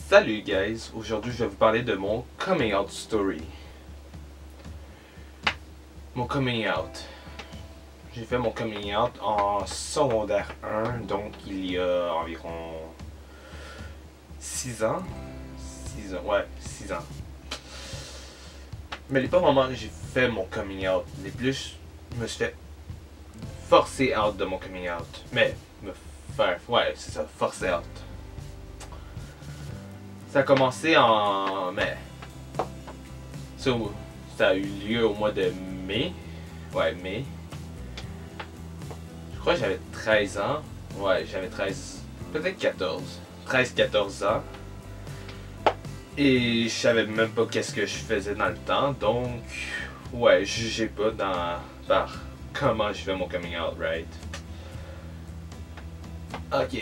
Salut guys, aujourd'hui je vais vous parler de mon coming out story. Mon coming out. J'ai fait mon coming out en secondaire 1, donc il y a environ 6 ans. 6 ans, ouais, 6 ans. Mais les pas moments que j'ai fait mon coming out, les plus, je me suis fait forcer out de mon coming out. Mais, me faire, ouais, c'est ça, forcer out. Ça a commencé en mai. Ça a eu lieu au mois de mai. Ouais, mai. Je crois que j'avais 13 ans. Ouais, j'avais 13. Peut-être 14. 13-14 ans. Et je savais même pas qu'est-ce que je faisais dans le temps. Donc, ouais, jugez pas par comment je fais mon coming out, right? Ok.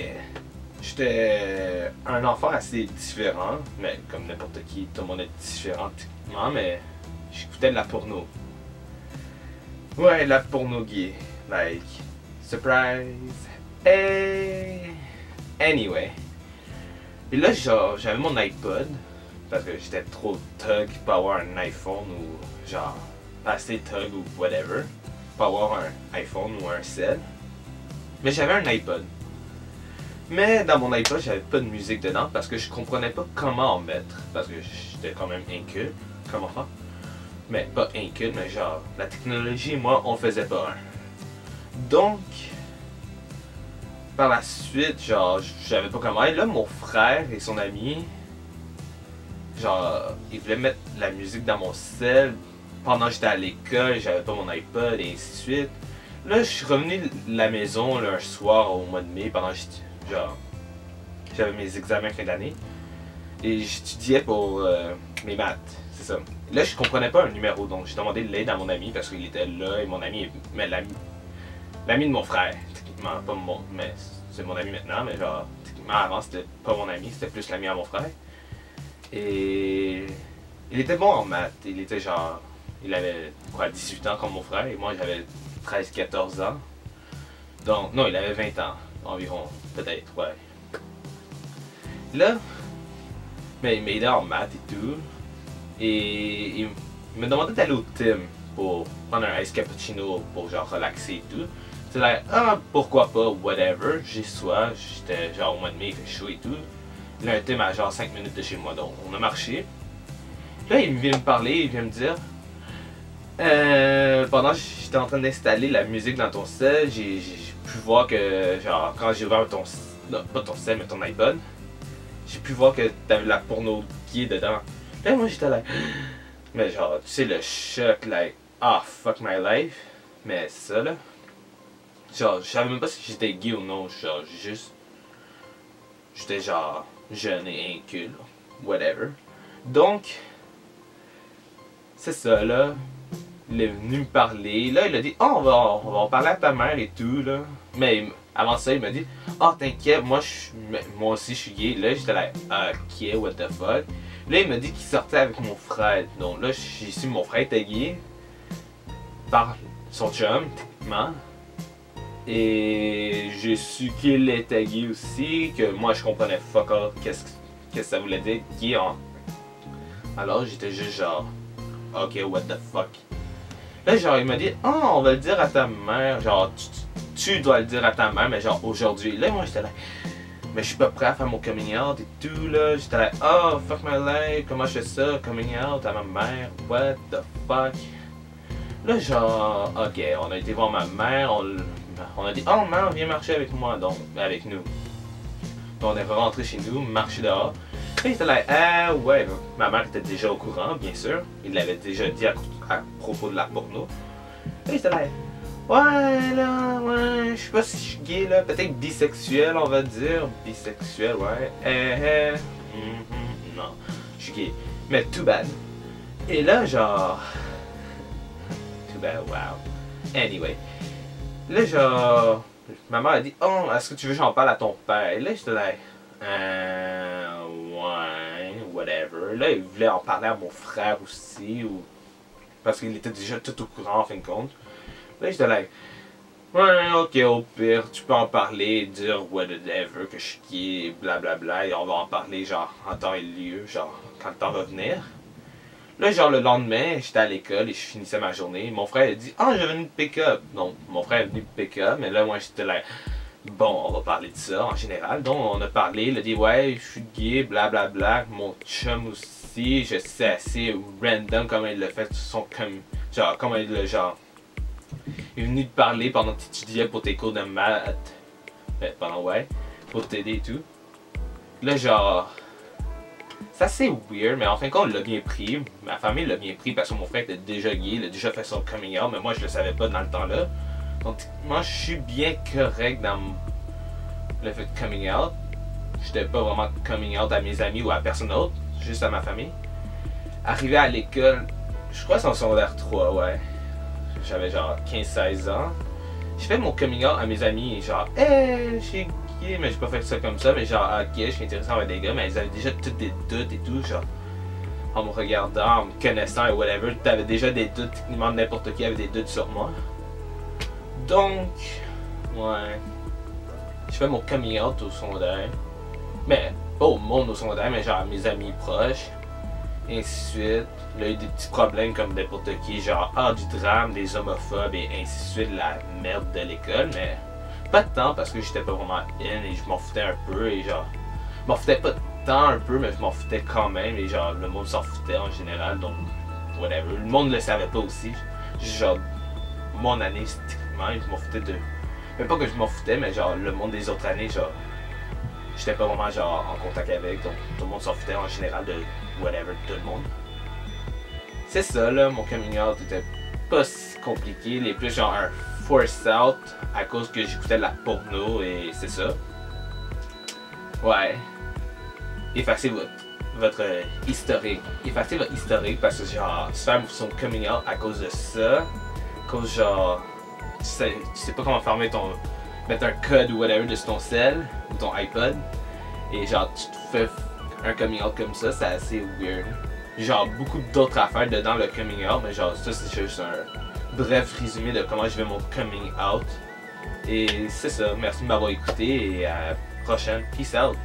J'étais un enfant assez différent, mais comme n'importe qui, tout le monde est différent techniquement, mais j'écoutais de la porno. Ouais, la porno gay. Like, surprise. Hey! Anyway. Et là, genre, j'avais mon iPod, parce que j'étais trop thug pour avoir un iPhone ou genre, pas assez thug ou whatever, pour avoir un iPhone ou un cell. Mais j'avais un iPod. Mais dans mon iPod, j'avais pas de musique dedans parce que je comprenais pas comment en mettre. Parce que j'étais quand même inculte comme enfant. Mais pas inculte, mais genre, la technologie, moi, on faisait pas un. Donc, par la suite, genre, je savais pas comment. Et là, mon frère et son ami, genre, ils voulaient mettre la musique dans mon cell pendant que j'étais à l'école, j'avais pas mon iPod et ainsi de suite. Là, je suis revenu de la maison là, un soir au mois de mai pendant que j'avais mes examens fin d'année et j'étudiais pour mes maths, c'est ça. Là, je comprenais pas un numéro, donc j'ai demandé de l'aide à mon ami parce qu'il était là et mon ami, mais l'ami de mon frère, techniquement, pas mon, mais c'est mon ami maintenant, mais genre, techniquement avant c'était pas mon ami, c'était plus l'ami à mon frère. Et il était bon en maths, il était genre, il avait quoi, 18 ans comme mon frère et moi j'avais 13-14 ans. Donc, non, il avait 20 ans environ, peut-être, ouais. Là, mais il m'a aidé en maths et tout. Et il me demandait d'aller au Tim pour prendre un ice cappuccino pour genre relaxer et tout. C'est là, ah, pourquoi pas, whatever. J'ai soif, j'étais genre au mois de mai, il fait chaud et tout. Là, un Tim à genre 5 minutes de chez moi, donc on a marché. Là, il vient me parler, il vient me dire, pendant que j'étais en train d'installer la musique dans ton cell, j'ai pu voir que, genre, quand j'ai ouvert ton, non, pas ton cell, mais ton iPod, j'ai pu voir que t'avais la porno gay dedans. Là, moi, j'étais là, mais genre, tu sais, le choc, like, ah, fuck my life. Mais c'est ça, là. Genre, je savais même pas si j'étais gay ou non, genre, j'étais genre, jeune et inculte, whatever. Donc, c'est ça, là. Il est venu me parler. Là, il a dit, oh, on va en parler à ta mère et tout, là. Mais avant ça, il m'a dit, oh, t'inquiète, moi aussi, je suis gay. Là, j'étais là, ok, what the fuck. Là, il m'a dit qu'il sortait avec mon frère. Donc là, j'ai su que mon frère était gay. Par son chum, techniquement. Et j'ai su qu'il était gay aussi. Que moi, je comprenais fuck all qu'est-ce que ça voulait dire, gay. Alors, j'étais juste genre, ok, what the fuck. Là, genre, il m'a dit, oh, on va le dire à ta mère. Genre, tu dois le dire à ta mère, mais genre, aujourd'hui. Là, moi, j'étais là, mais je suis pas prêt à faire mon coming out et tout, là. J'étais là, oh, fuck my life, comment je fais ça, coming out à ma mère, what the fuck. Là, genre, ok, on a été voir ma mère, on a dit, oh, maman, viens marcher avec moi, donc, avec nous. Donc, on est rentré chez nous, marché dehors. Et j'étais là, ouais, ma mère était déjà au courant, bien sûr. Il l'avait déjà dit à propos de la porno. Et j'étais là, ouais, là, ouais, je sais pas si je suis gay, là, peut-être bisexuel, on va dire. Bisexuel, ouais. Non, je suis gay. Mais too bad. Et là, genre. Too bad, wow. Anyway. Là, genre. Ma mère a dit, oh, est-ce que tu veux que j'en parle à ton père? Et là, j'étais là, ouais, whatever. Là, il voulait en parler à mon frère aussi, parce qu'il était déjà tout au courant en fin de compte. Là, j'étais là, Ouais, ok, au pire, tu peux en parler, dire whatever, que je suis gay, blablabla, et on va en parler, genre, en temps et lieu, genre, quand le temps va venir. Là, genre, le lendemain, j'étais à l'école et je finissais ma journée. Mon frère a dit, ah, je venu de pick-up. Donc, mon frère est venu de pick-up, mais là, moi, j'étais là, bon, on va parler de ça en général. Donc, on a parlé, il a dit, ouais, je suis gay, blablabla. Mon chum aussi, je sais assez random comment il l'a fait, genre, comment il l'a, genre, il est venu te parler pendant que tu étudiais pour tes cours de maths. Pendant, ouais, pour t'aider et tout. Là, genre, c'est assez weird, mais en fin de compte, il l'a bien pris. Ma famille l'a bien pris parce que mon frère était déjà gay, il a déjà fait son coming out, mais moi, je le savais pas dans le temps-là. Donc, moi, je suis bien correct dans le fait de coming out. J'étais pas vraiment coming out à mes amis ou à personne d'autre, juste à ma famille. Arrivé à l'école, je crois que c'est en secondaire 3, ouais. J'avais genre 15-16 ans. Je fais mon coming out à mes amis, genre, hey, je suis gay, mais j'ai pas fait ça comme ça, mais genre, ok, je suis intéressé avec des gars, mais ils avaient déjà tous des doutes et tout, genre, en me regardant, en me connaissant et whatever, t'avais déjà des doutes, techniquement n'importe qui avait des doutes sur moi. Donc, ouais, je fais mon coming out au secondaire, mais pas au monde au secondaire, mais genre à mes amis proches. Et ainsi de suite. Il a eu des petits problèmes comme n'importe qui, genre du drame, des homophobes et ainsi de suite, la merde de l'école, mais pas de temps parce que j'étais pas vraiment in et je m'en foutais un peu et genre, je m'en foutais pas tant un peu, mais je m'en foutais quand même et genre, le monde s'en foutait en général, donc whatever. Le monde le savait pas aussi. Genre, mon année, techniquement, je m'en foutais de. Même pas que je m'en foutais, mais genre, le monde des autres années, genre, j'étais pas vraiment genre en contact avec, donc tout le monde s'en foutait en général de whatever, de tout le monde. C'est ça là, mon coming out était pas si compliqué, il est plus genre un force out à cause que j'écoutais de la porno et c'est ça. Ouais. Effacez votre historique. Effacez votre historique parce que genre, faire son coming out à cause de ça, à cause genre, tu sais pas comment mettre un code ou whatever de ton cell ou ton iPod et genre tu te fais un coming out comme ça, c'est assez weird. Genre beaucoup d'autres affaires dedans le coming out, mais genre ça c'est juste un bref résumé de comment je fais mon coming out. Et c'est ça, merci de m'avoir écouté et à la prochaine. Peace out!